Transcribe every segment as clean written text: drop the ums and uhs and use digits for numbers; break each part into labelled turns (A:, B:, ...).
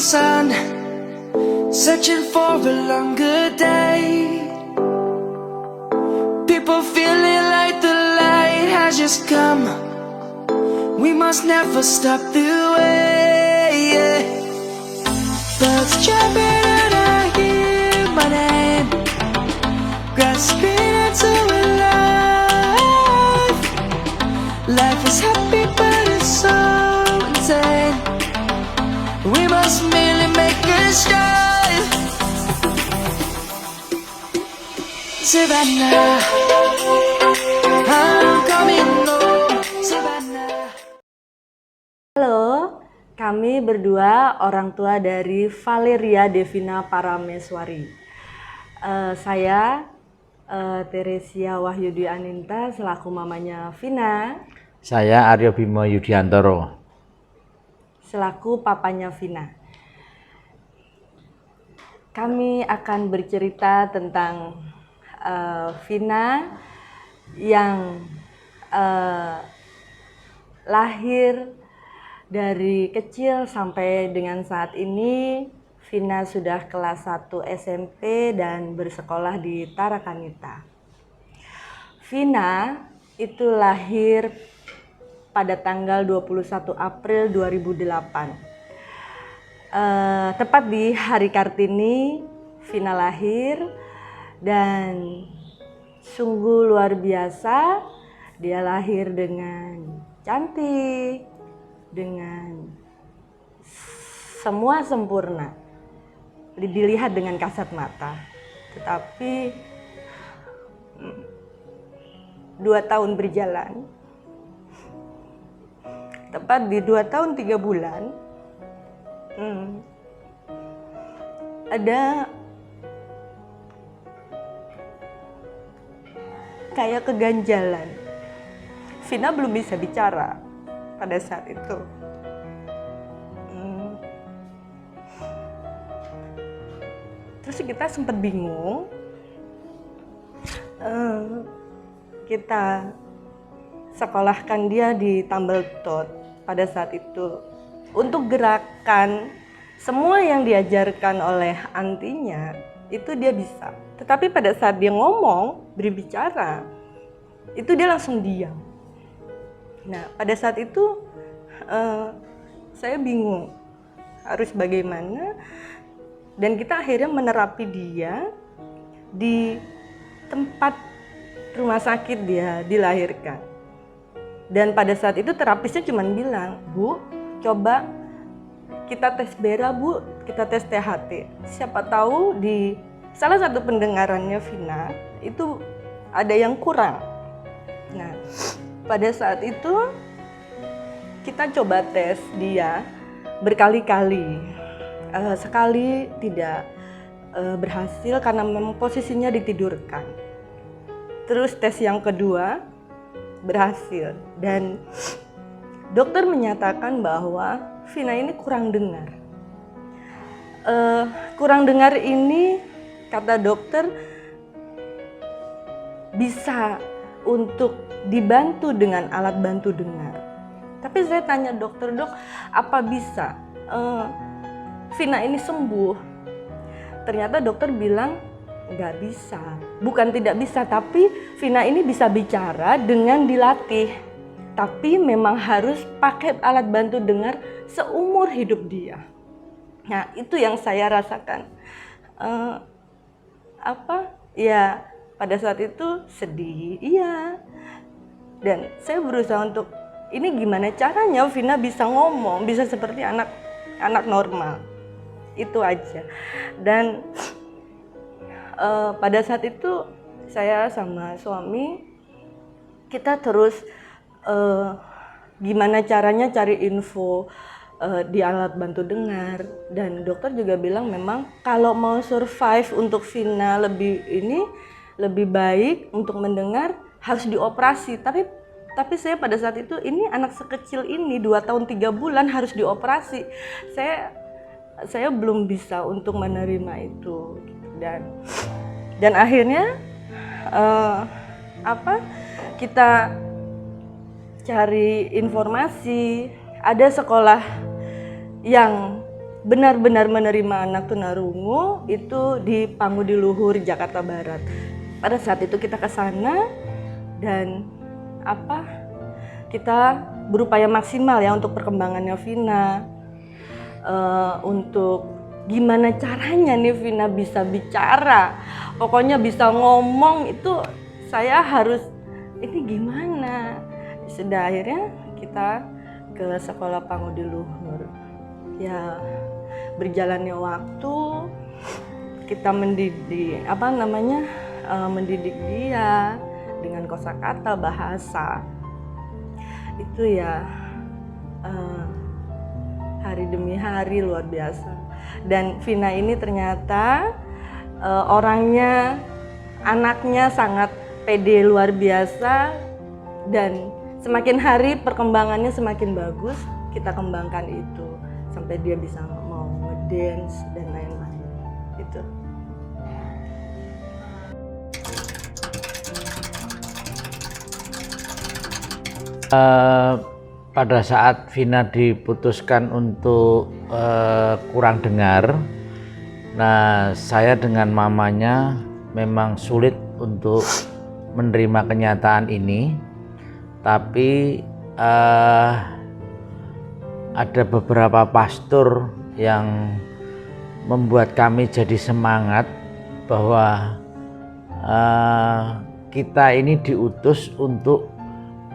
A: sun, searching for a longer day. People feeling like the light has just come. We must never stop the way. Birds chirping and I hear my name, grasping into a life. Life is happy but it's so insane. We must merely make a start. Savannah, I'm coming home. Savannah.
B: Halo, kami berdua orang tua dari Valeria Devina Parameswari. Saya Teresia Wahyudi Aninta selaku mamanya Vina.
C: Saya Aryo Bimo Yudiantoro
B: Selaku papanya Vina. Kami akan bercerita tentang Vina yang lahir dari kecil sampai dengan saat ini. Vina sudah kelas 1 SMP dan bersekolah di Tarakanita. Vina itu lahir pada tanggal 21 April 2008. Tepat di hari Kartini, Vina lahir dan sungguh luar biasa. Dia lahir dengan cantik, dengan semua sempurna, dilihat dengan kasat mata. Tetapi 2 tahun berjalan, tepat di 2 tahun 3 bulan, ada kayak keganjalan. Vina belum bisa bicara pada saat itu. Terus kita sempat bingung. Kita sekolahkan dia di Tambeltot pada saat itu. Untuk gerakan, semua yang diajarkan oleh antinya itu dia bisa. Tetapi pada saat dia ngomong, berbicara, itu dia langsung diam. Nah, pada saat itu saya bingung harus bagaimana, dan kita akhirnya menerapi dia di tempat rumah sakit dia dilahirkan. Dan pada saat itu terapisnya cuma bilang, "Bu, coba kita tes BERA, Bu, kita tes THT. Siapa tahu di salah satu pendengarannya Vina itu ada yang kurang." Nah, pada saat itu kita coba tes dia berkali-kali. Sekali tidak berhasil karena memang posisinya ditidurkan. Terus tes yang kedua berhasil dan dokter menyatakan bahwa Vina ini kurang dengar. Kurang dengar ini kata dokter bisa untuk dibantu dengan alat bantu dengar. Tapi saya tanya dokter, "Dok, apa bisa Vina ini sembuh?" Ternyata dokter bilang nggak bisa. Bukan tidak bisa, tapi Vina ini bisa bicara dengan dilatih. Tapi memang harus pakai alat bantu dengar seumur hidup dia. Nah, itu yang saya rasakan. Ya pada saat itu sedih, iya. Dan saya berusaha untuk ini gimana caranya Vina bisa ngomong, bisa seperti anak normal. Itu aja. Dan pada saat itu saya sama suami kita terus gimana caranya cari info di alat bantu dengar, dan dokter juga bilang memang kalau mau survive untuk Vina lebih baik untuk mendengar harus dioperasi. Tapi saya pada saat itu ini anak sekecil ini 2 tahun 3 bulan harus dioperasi. Saya belum bisa untuk menerima itu, dan akhirnya kita cari informasi. Ada sekolah yang benar-benar menerima anak tunarungu itu di Pangudiluhur, Jakarta Barat. Pada saat itu kita ke sana dan kita berupaya maksimal ya untuk perkembangannya Vina, untuk gimana caranya nih Vina bisa bicara, pokoknya bisa ngomong, itu saya harus ini gimana. Sudah akhirnya kita ke sekolah Pangudiluhur. Ya berjalannya waktu kita mendidik mendidik dia dengan kosakata bahasa itu ya, hari demi hari luar biasa. Dan Vina ini ternyata anaknya sangat pede luar biasa, dan semakin hari perkembangannya semakin bagus. Kita kembangkan itu sampai dia bisa mau ngedance dan lain-lain gitu.
C: Pada saat Vina diputuskan untuk kurang dengar, nah saya dengan mamanya memang sulit untuk menerima kenyataan ini, tapi ada beberapa pastor yang membuat kami jadi semangat bahwa kita ini diutus untuk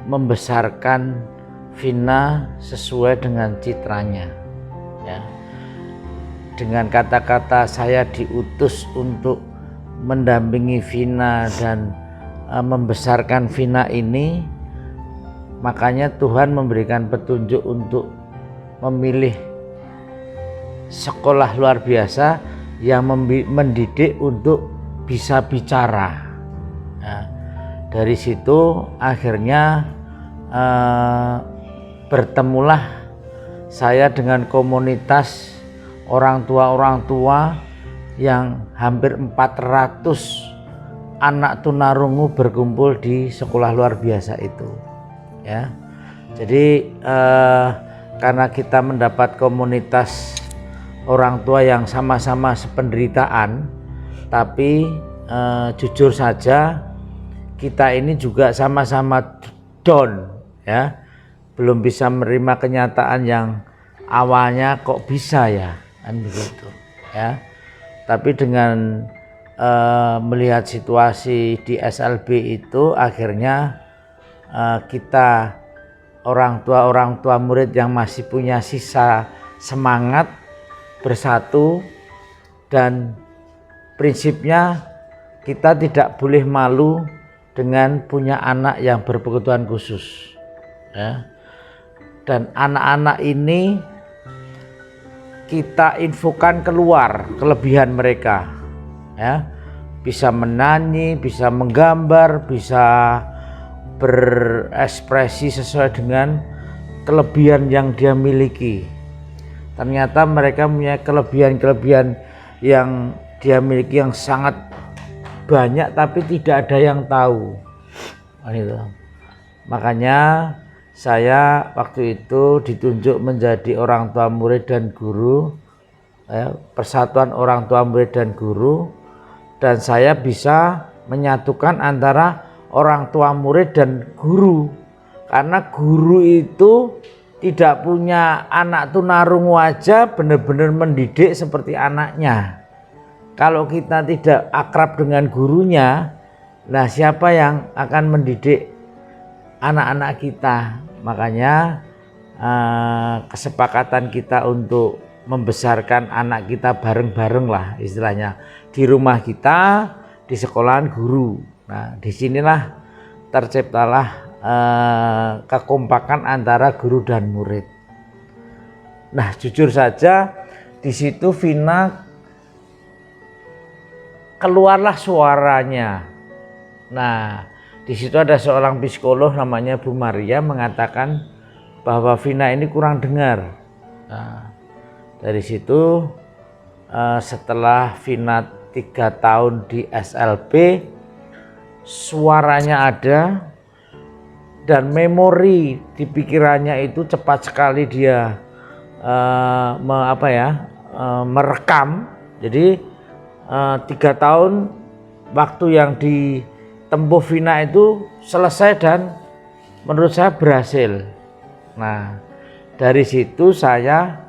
C: membesarkan Vina sesuai dengan citranya ya. Dengan kata-kata saya diutus untuk mendampingi Vina dan membesarkan Vina ini, makanya Tuhan memberikan petunjuk untuk memilih sekolah luar biasa yang mendidik untuk bisa bicara ya. Dari situ akhirnya bertemulah saya dengan komunitas orang tua yang hampir 400 anak tunarungu berkumpul di sekolah luar biasa itu ya. Jadi karena kita mendapat komunitas orang tua yang sama-sama sependeritaan, tapi jujur saja kita ini juga sama-sama down ya, belum bisa menerima kenyataan yang awalnya kok bisa ya kan begitu ya. Tapi dengan melihat situasi di SLB itu, akhirnya kita orang tua murid yang masih punya sisa semangat bersatu, dan prinsipnya kita tidak boleh malu dengan punya anak yang berkebutuhan khusus ya. Dan anak-anak ini kita infokan keluar kelebihan mereka ya, bisa menyanyi, bisa menggambar, bisa berekspresi sesuai dengan kelebihan yang dia miliki. Ternyata mereka punya kelebihan-kelebihan yang dia miliki yang sangat banyak, tapi tidak ada yang tahu. Makanya saya waktu itu ditunjuk menjadi orang tua murid dan guru ya, persatuan orang tua murid dan guru, dan saya bisa menyatukan antara orang tua murid dan guru, karena guru itu tidak punya anak tunarungu aja benar-benar mendidik seperti anaknya. Kalau kita tidak akrab dengan gurunya, nah siapa yang akan mendidik anak-anak kita? Makanya kesepakatan kita untuk membesarkan anak kita bareng-bareng lah istilahnya, di rumah kita, di sekolahan guru. Nah disinilah terciptalah kekompakan antara guru dan murid. Nah jujur saja di situ Vina keluarlah suaranya. Nah di situ ada seorang psikolog namanya Bu Maria mengatakan bahwa Vina ini kurang dengar. Nah, dari situ setelah Vina 3 tahun di SLB, suaranya ada dan memori di pikirannya itu cepat sekali dia merekam. Jadi 3 tahun waktu yang ditempuh Vina itu selesai dan menurut saya berhasil. Nah, dari situ saya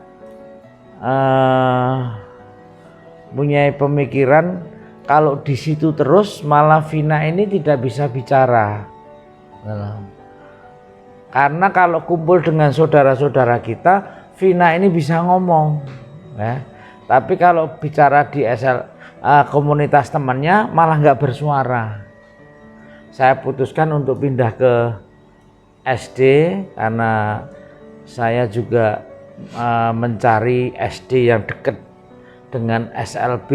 C: punya pemikiran kalau di situ terus malah Vina ini tidak bisa bicara. Karena kalau kumpul dengan saudara-saudara kita, Vina ini bisa ngomong, ya. Tapi kalau bicara di komunitas temannya malah nggak bersuara. Saya putuskan untuk pindah ke SD karena saya juga mencari SD yang dekat dengan SLB.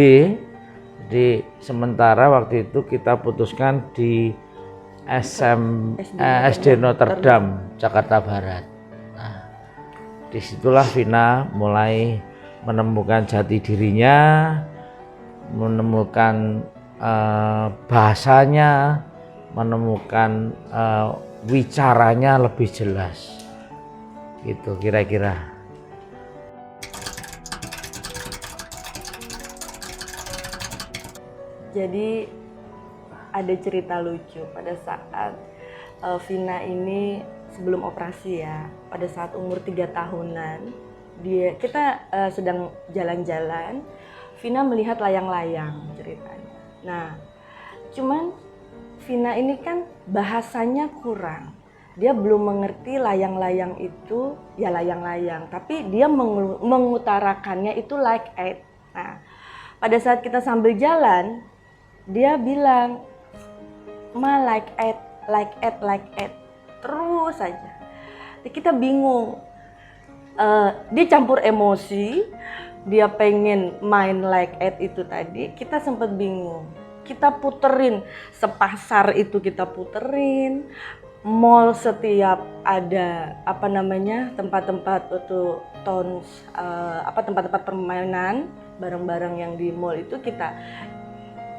C: Jadi sementara waktu itu kita putuskan di SD Notre Dame, Jakarta Barat. Nah, disitulah Vina mulai menemukan jati dirinya, menemukan bahasanya, menemukan wicaranya lebih jelas. Gitu kira-kira.
B: Jadi ada cerita lucu pada saat Vina ini sebelum operasi ya, pada saat umur 3 tahunan, kita sedang jalan-jalan, Vina melihat layang-layang ceritanya. Nah, cuman Vina ini kan bahasanya kurang. Dia belum mengerti layang-layang itu ya layang-layang, tapi dia mengutarakannya itu like it. Nah, pada saat kita sambil jalan, dia bilang, "Ma, like it, like it, like it." Terus saja. Kita bingung. Dia campur emosi, dia pengen main like it itu tadi, kita sempat bingung. Kita puterin, sepasar itu kita puterin, mall setiap ada tempat-tempat itu tempat-tempat permainan, barang-barang yang di mall itu kita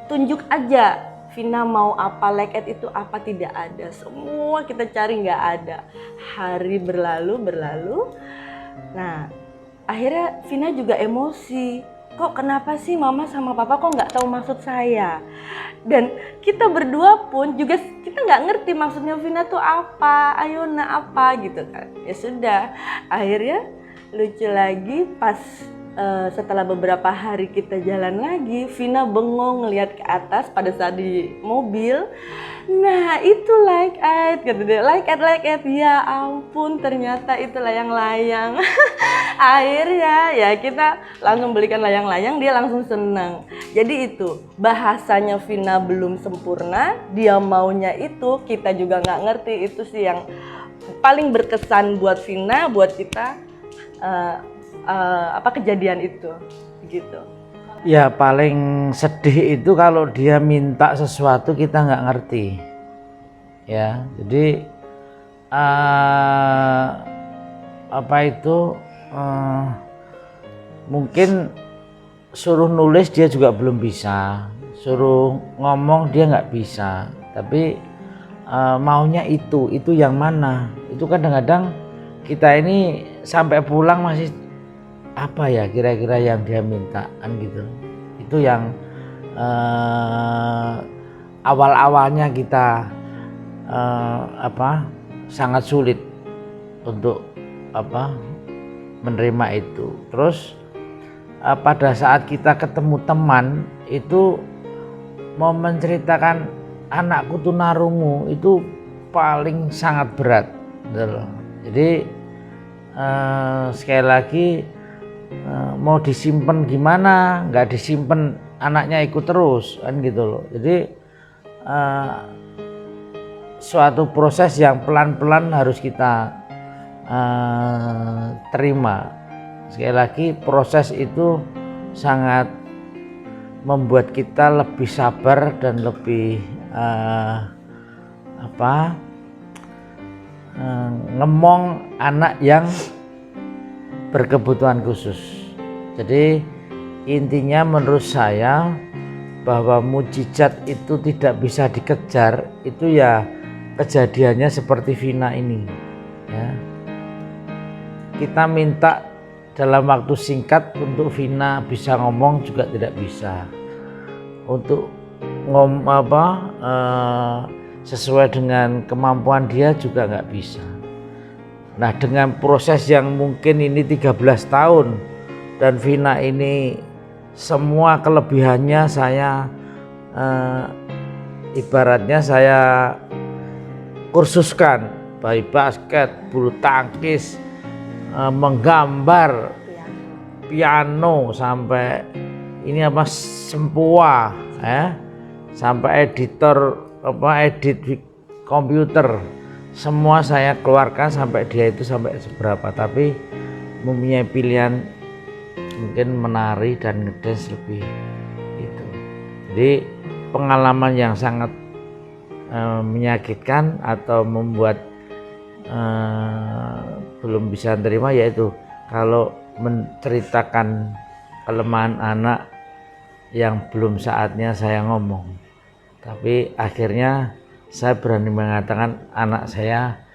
B: tunjuk aja. Vina mau apa, like it itu apa, tidak ada. Semua kita cari nggak ada. Hari berlalu. Nah, akhirnya Vina juga emosi. Kok kenapa sih mama sama papa kok nggak tahu maksud saya? Dan kita berdua pun juga kita nggak ngerti maksudnya Vina tuh apa, Ayona apa gitu kan. Ya sudah, akhirnya lucu lagi pas setelah beberapa hari kita jalan lagi, Vina bengong ngelihat ke atas pada saat di mobil. Nah, itu like it, kata dia, like it. Ya ampun, ternyata itu layang-layang. Akhirnya ya kita langsung belikan layang-layang, dia langsung senang. Jadi itu bahasanya Vina belum sempurna, dia maunya itu, kita juga nggak ngerti. Itu sih yang paling berkesan buat Vina, buat kita. Kejadian itu gitu.
C: Ya paling sedih itu kalau dia minta sesuatu kita nggak ngerti, ya. Jadi mungkin suruh nulis dia juga belum bisa, suruh ngomong dia nggak bisa, tapi maunya itu yang mana? Itu kadang-kadang kita ini sampai pulang masih apa ya kira-kira yang dia minta kan gitu. Itu yang awal-awalnya kita sangat sulit untuk menerima itu. Terus pada saat kita ketemu teman itu mau menceritakan anakku tunarungu itu paling sangat berat gitu. Jadi sekali lagi mau disimpan gimana, nggak disimpan anaknya ikut terus kan gitu loh. Jadi suatu proses yang pelan-pelan harus kita terima. Sekali lagi proses itu sangat membuat kita lebih sabar dan lebih ngemong anak yang berkebutuhan khusus. Jadi intinya menurut saya bahwa mukjizat itu tidak bisa dikejar, itu ya kejadiannya seperti Vina ini ya. Kita minta dalam waktu singkat untuk Vina bisa ngomong juga tidak bisa. Untuk sesuai dengan kemampuan dia juga nggak bisa. Nah, dengan proses yang mungkin ini 13 tahun dan Vina ini semua kelebihannya saya ibaratnya saya kursuskan, baik basket, bulu tangkis, menggambar, piano, sampai ini sempua, sampai edit komputer, semua saya keluarkan sampai dia itu sampai seberapa. Tapi mempunyai pilihan mungkin menari dan ngedance lebih itu. Jadi pengalaman yang sangat menyakitkan atau membuat belum bisa terima, yaitu kalau menceritakan kelemahan anak yang belum saatnya saya ngomong. Tapi akhirnya saya berani mengatakan anak saya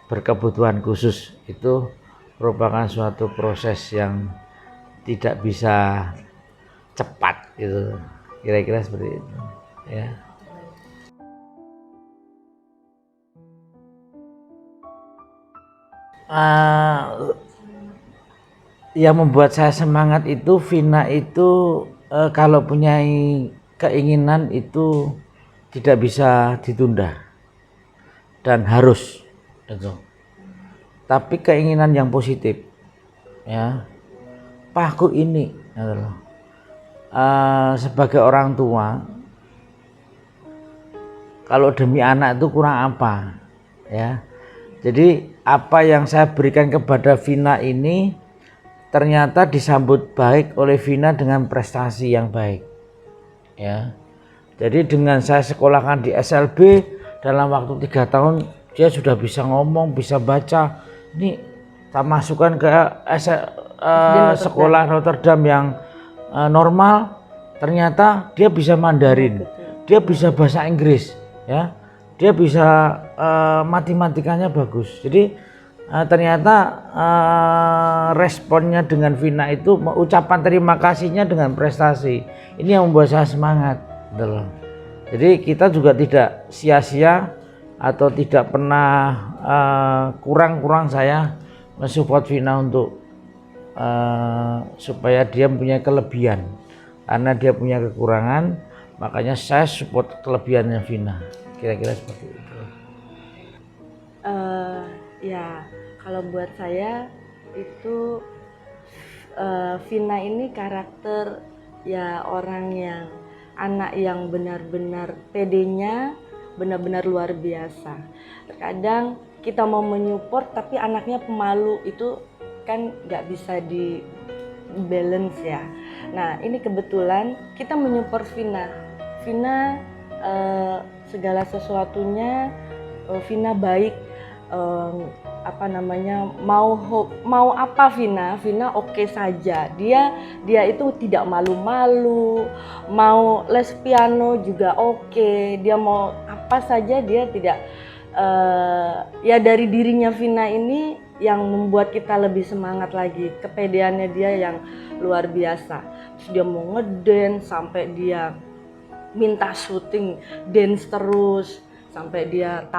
C: berkebutuhan khusus. Itu merupakan suatu proses yang tidak bisa cepat gitu, kira-kira seperti itu ya. Yang membuat saya semangat itu Vina itu kalau punya keinginan itu tidak bisa ditunda dan harus itu. Tapi keinginan yang positif ya. Paku ini sebagai orang tua kalau demi anak itu kurang apa ya. Jadi apa yang saya berikan kepada Vina ini ternyata disambut baik oleh Vina dengan prestasi yang baik ya. Jadi dengan saya sekolahkan di SLB dalam waktu 3 tahun dia sudah bisa ngomong, bisa baca. Ini saya masukkan ke sekolah Rotterdam yang normal, ternyata dia bisa Mandarin, dia bisa bahasa Inggris ya. Dia bisa matematikanya bagus. Jadi ternyata responnya dengan Vina itu ucapan terima kasihnya dengan prestasi. Ini yang membuat saya semangat. Jadi kita juga tidak sia-sia atau tidak pernah kurang-kurang saya mensupport Vina untuk supaya dia punya kelebihan. Karena dia punya kekurangan, makanya saya support kelebihannya Vina. Kira-kira seperti itu.
B: Ya, kalau buat saya itu Vina ini karakter ya orang yang anak yang benar-benar pedenya benar-benar luar biasa. Terkadang kita mau menyupport tapi anaknya pemalu, itu kan nggak bisa di balance ya. Nah, ini kebetulan kita menyupport Vina. Vina segala sesuatunya Vina baik, mau apa Vina oke saja. Dia itu tidak malu-malu, mau les piano juga oke, dia mau apa saja dia tidak ya dari dirinya Vina ini yang membuat kita lebih semangat lagi. Kepedeannya dia yang luar biasa. Terus dia mau ngedance sampai dia minta syuting dance terus, sampai dia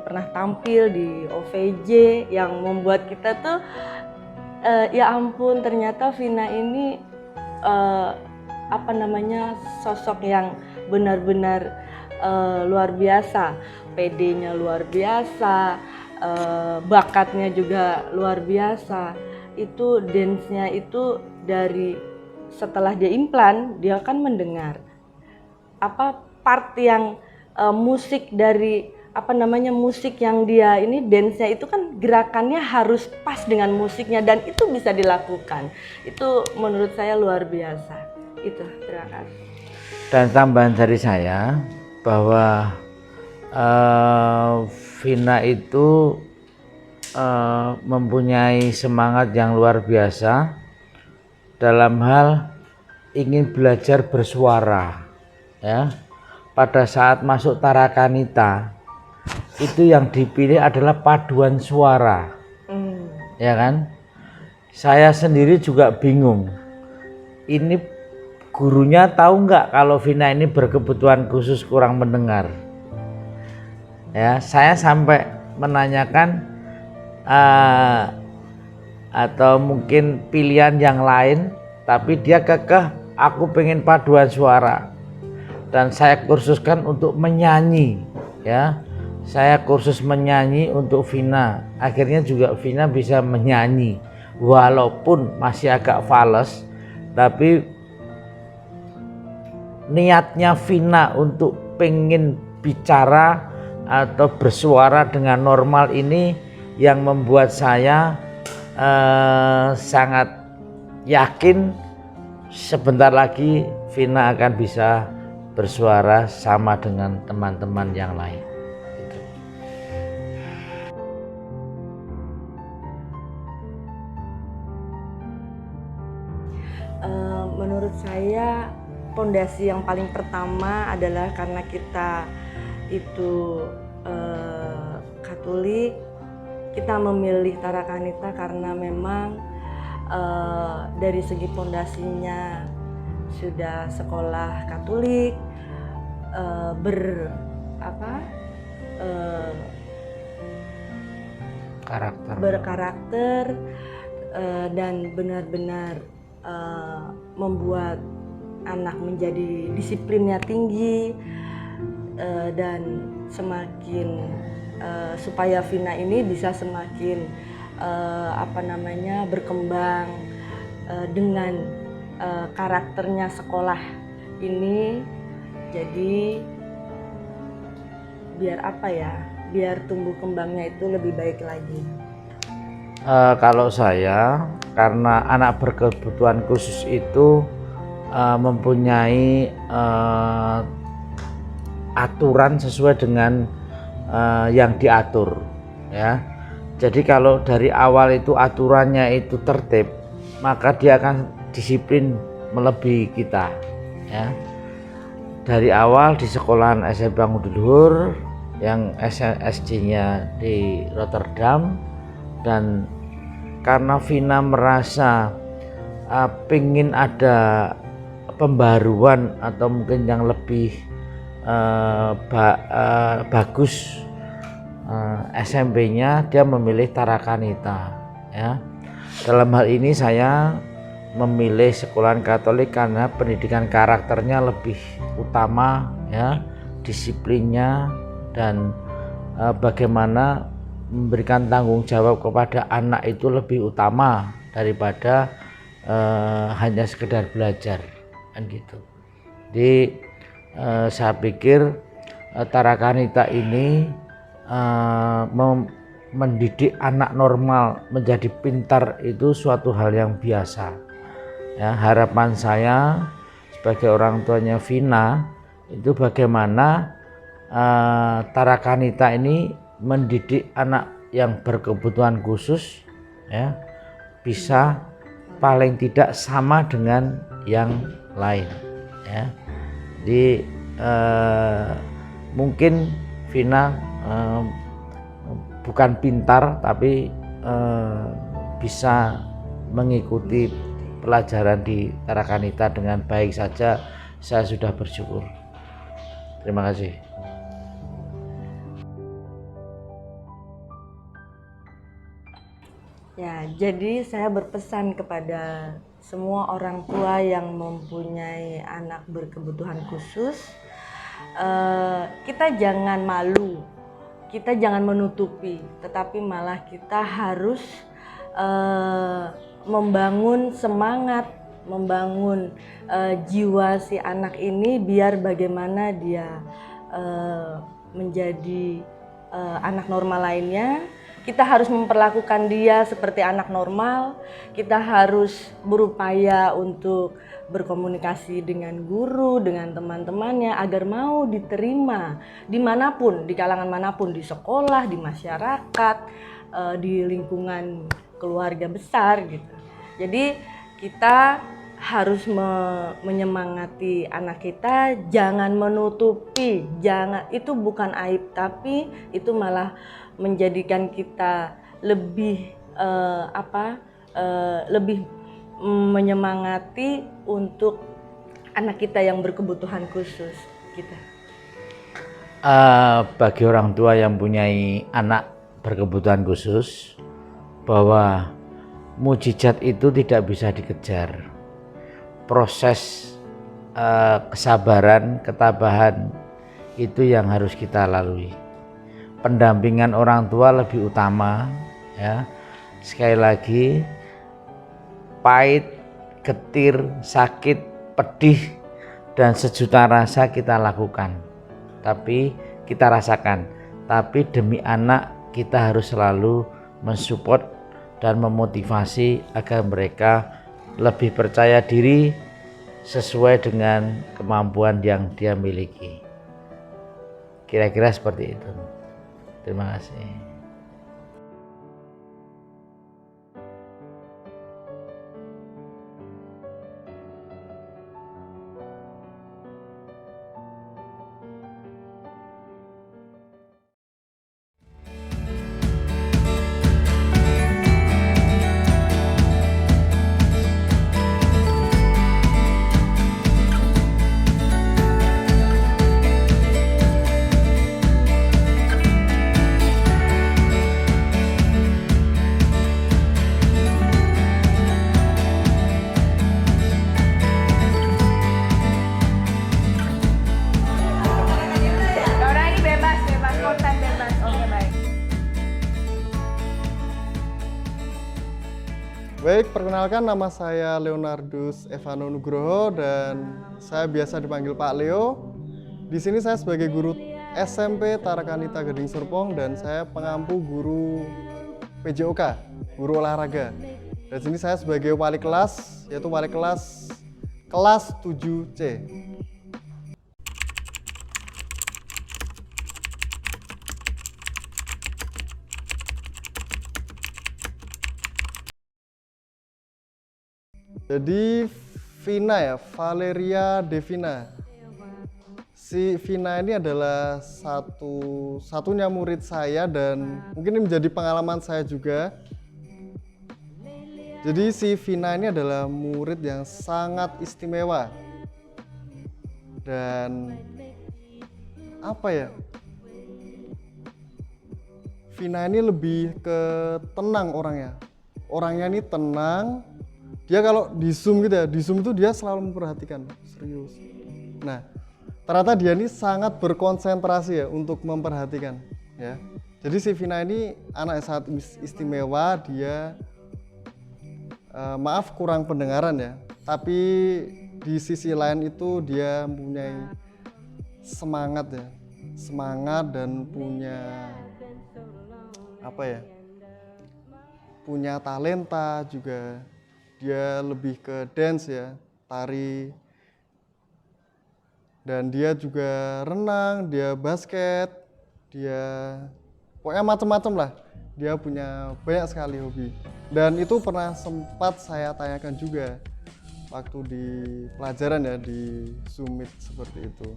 B: pernah tampil di OVJ yang membuat kita tuh ya ampun, ternyata Vina ini sosok yang benar-benar luar biasa, PD-nya luar biasa, bakatnya juga luar biasa. Itu dance-nya itu dari setelah dia implan dia kan mendengar part yang musik dari musik yang dia ini dance-nya itu kan gerakannya harus pas dengan musiknya dan itu bisa dilakukan. Itu menurut saya luar biasa. Itu, terima kasih.
C: Dan tambahan dari saya bahwa Vina itu mempunyai semangat yang luar biasa dalam hal ingin belajar bersuara ya. Pada saat masuk Tarakanita itu yang dipilih adalah paduan suara ya kan. Saya sendiri juga bingung. Ini gurunya tahu nggak kalau Vina ini berkebutuhan khusus kurang mendengar? Ya, saya sampai menanyakan atau mungkin pilihan yang lain, tapi dia kekeh aku pengen paduan suara. Dan saya kursuskan untuk menyanyi, ya. Saya kursus menyanyi untuk Vina. Akhirnya juga Vina bisa menyanyi. Walaupun masih agak fales, tapi niatnya Vina untuk pengen bicara atau bersuara dengan normal ini yang membuat saya sangat yakin sebentar lagi Vina akan bisa bersuara sama dengan teman-teman yang lain.
B: Menurut saya pondasi yang paling pertama adalah karena kita itu Katolik, kita memilih Tarakanita karena memang dari segi pondasinya sudah sekolah Katolik, berkarakter dan benar-benar membuat anak menjadi disiplinnya tinggi, dan semakin supaya Vina ini bisa semakin berkembang dengan karakternya sekolah ini. Jadi biar tumbuh kembangnya itu lebih baik lagi.
C: Kalau saya, karena anak berkebutuhan khusus itu mempunyai aturan sesuai dengan yang diatur, ya. Jadi kalau dari awal itu aturannya itu tertib, maka dia akan disiplin melebihi kita, ya. Dari awal di sekolahan SMP Bangundiluhur yang SSJ-nya di Rotterdam, dan karena Vina merasa pengen ada pembaruan atau mungkin yang lebih bagus SMP-nya, dia memilih Tarakanita, ya. Dalam hal ini saya memilih sekolahan Katolik karena pendidikan karakternya lebih utama, ya, disiplinnya, dan bagaimana memberikan tanggung jawab kepada anak itu lebih utama daripada hanya sekedar belajar, kan gitu. Jadi saya pikir Tarakanita ini mendidik anak normal menjadi pintar itu suatu hal yang biasa, ya. Harapan saya sebagai orang tuanya Vina itu bagaimana Tarakanita ini mendidik anak yang berkebutuhan khusus, ya, bisa paling tidak sama dengan yang lain, ya. Jadi mungkin Vina bukan pintar tapi bisa mengikuti pelajaran di Tarakanita dengan baik saja. Saya sudah bersyukur. Terima kasih.
B: Ya, jadi saya berpesan kepada semua orang tua yang mempunyai anak berkebutuhan khusus, kita jangan malu, kita jangan menutupi, tetapi malah kita harus membangun semangat, membangun jiwa si anak ini biar bagaimana dia menjadi anak normal lainnya. Kita harus memperlakukan dia seperti anak normal. Kita harus berupaya untuk berkomunikasi dengan guru, dengan teman-temannya agar mau diterima dimanapun, di kalangan manapun, di sekolah, di masyarakat, di lingkungan keluarga besar gitu. Jadi kita harus menyemangati anak kita, jangan menutupi, jangan, itu bukan aib tapi itu malah menjadikan kita lebih lebih menyemangati untuk anak kita yang berkebutuhan khusus gitu.
C: Bagi orang tua yang mempunyai anak berkebutuhan khusus, bahwa mukjizat itu tidak bisa dikejar. Proses kesabaran, ketabahan itu yang harus kita lalui. Pendampingan orang tua lebih utama, ya. Sekali lagi, pahit, getir, sakit, pedih, dan sejuta rasa kita lakukan. Tapi kita rasakan. Tapi demi anak kita harus selalu mensupport dan memotivasi agar mereka lebih percaya diri sesuai dengan kemampuan yang dia miliki. Kira-kira seperti itu. Terima kasih.
D: Baik, perkenalkan nama saya Leonardus Evano Nugroho dan saya biasa dipanggil Pak Leo. Di sini saya sebagai guru SMP Tarakanita Gading Serpong dan saya pengampu guru PJOK, guru olahraga. Dan sini saya sebagai wali kelas, yaitu wali kelas 7C. Jadi Vina ya, Valeria Devina. Si Vina ini adalah satunya murid saya dan mungkin ini menjadi pengalaman saya juga. Jadi si Vina ini adalah murid yang sangat istimewa. Dan apa ya? Vina ini lebih ke tenang orangnya. Orangnya ini tenang. Dia kalau di Zoom gitu ya, di Zoom itu dia selalu memperhatikan, serius. Nah, ternyata dia ini sangat berkonsentrasi ya untuk memperhatikan ya. Jadi si Vina ini anak yang sangat istimewa, dia maaf kurang pendengaran ya, tapi di sisi lain itu dia mempunyai semangat ya, semangat dan punya apa ya, punya talenta juga. Dia lebih ke dance ya, tari, dan dia juga renang, dia basket, dia pokoknya macam-macam lah. Dia punya banyak sekali hobi. Dan itu pernah sempat saya tanyakan juga waktu di pelajaran ya, di Zoom Meet seperti itu.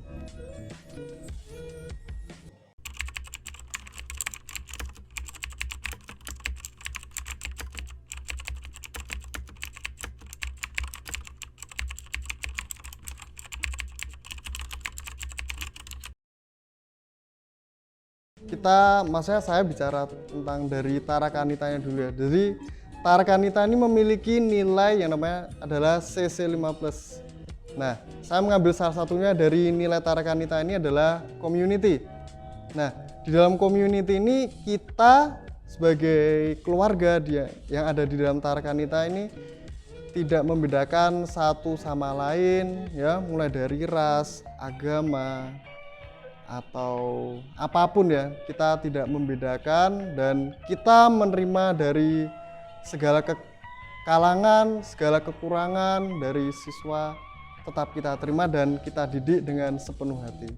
D: Maksudnya saya bicara tentang dari Tarakanitanya dulu ya. Jadi Tarakanita ini memiliki nilai yang namanya adalah CC5+. Nah, saya mengambil salah satunya dari nilai Tarakanita ini adalah community. Nah, di dalam community ini kita sebagai keluarga dia yang ada di dalam Tarakanita ini tidak membedakan satu sama lain ya, mulai dari ras, agama, atau apapun ya, kita tidak membedakan dan kita menerima dari segala kalangan, segala kekurangan dari siswa tetap kita terima dan kita didik dengan sepenuh hati.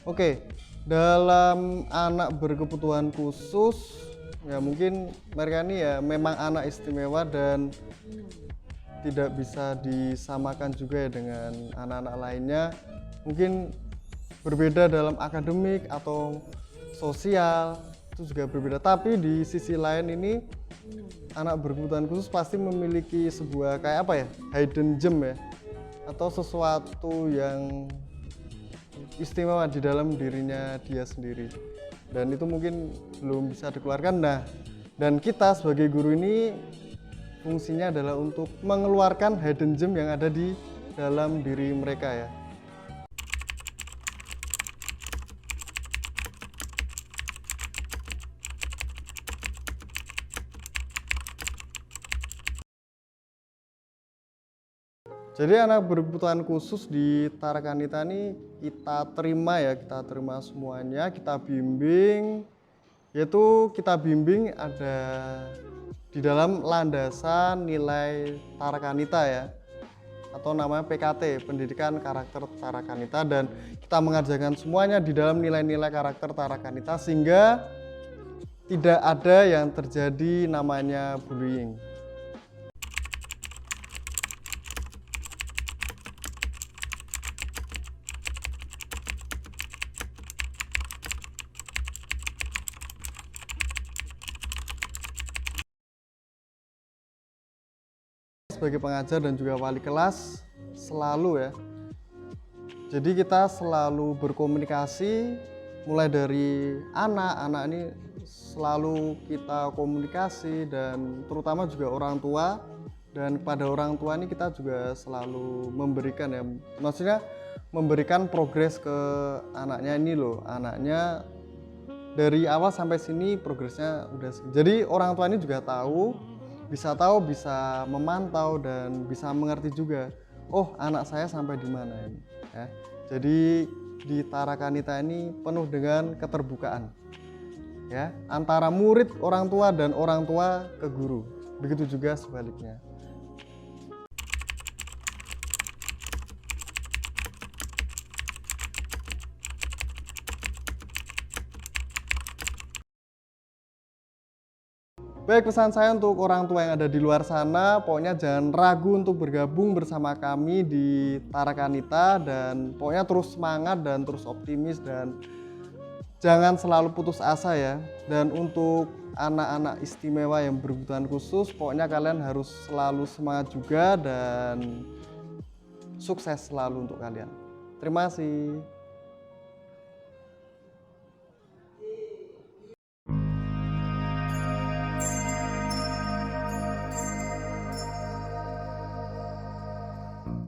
D: Oke, dalam anak berkebutuhan khusus ya mungkin mereka ini ya memang anak istimewa dan tidak bisa disamakan juga ya dengan anak-anak lainnya. Mungkin berbeda dalam akademik atau sosial itu juga berbeda, tapi di sisi lain ini anak berkebutuhan khusus pasti memiliki sebuah kayak apa ya, hidden gem ya, atau sesuatu yang istimewa di dalam dirinya dia sendiri, dan itu mungkin belum bisa dikeluarkan. Nah, dan kita sebagai guru ini fungsinya adalah untuk mengeluarkan hidden gem yang ada di dalam diri mereka ya. Jadi anak berkebutuhan khusus di Tarakanita ini kita terima ya, kita terima semuanya, kita bimbing, yaitu kita bimbing ada di dalam landasan nilai Tarakanita ya, atau namanya PKT, Pendidikan Karakter Tarakanita, dan kita mengajarkan semuanya di dalam nilai-nilai karakter Tarakanita sehingga tidak ada yang terjadi namanya bullying. Sebagai pengajar dan juga wali kelas selalu ya, jadi kita selalu berkomunikasi, mulai dari anak ini selalu kita komunikasi, dan terutama juga orang tua, dan pada orang tua ini kita juga selalu memberikan ya, maksudnya memberikan progres ke anaknya ini loh, anaknya dari awal sampai sini progresnya udah, jadi orang tua ini juga bisa memantau dan bisa mengerti juga, oh anak saya sampai di mana ini ya. Jadi di Tarakanita ini penuh dengan keterbukaan ya, antara murid orang tua dan orang tua ke guru, begitu juga sebaliknya. Baik, pesan saya untuk orang tua yang ada di luar sana, pokoknya jangan ragu untuk bergabung bersama kami di Tarakanita, dan pokoknya terus semangat dan terus optimis, dan jangan selalu putus asa ya. Dan untuk anak-anak istimewa yang berkebutuhan khusus, pokoknya kalian harus selalu semangat juga, dan sukses selalu untuk kalian. Terima kasih.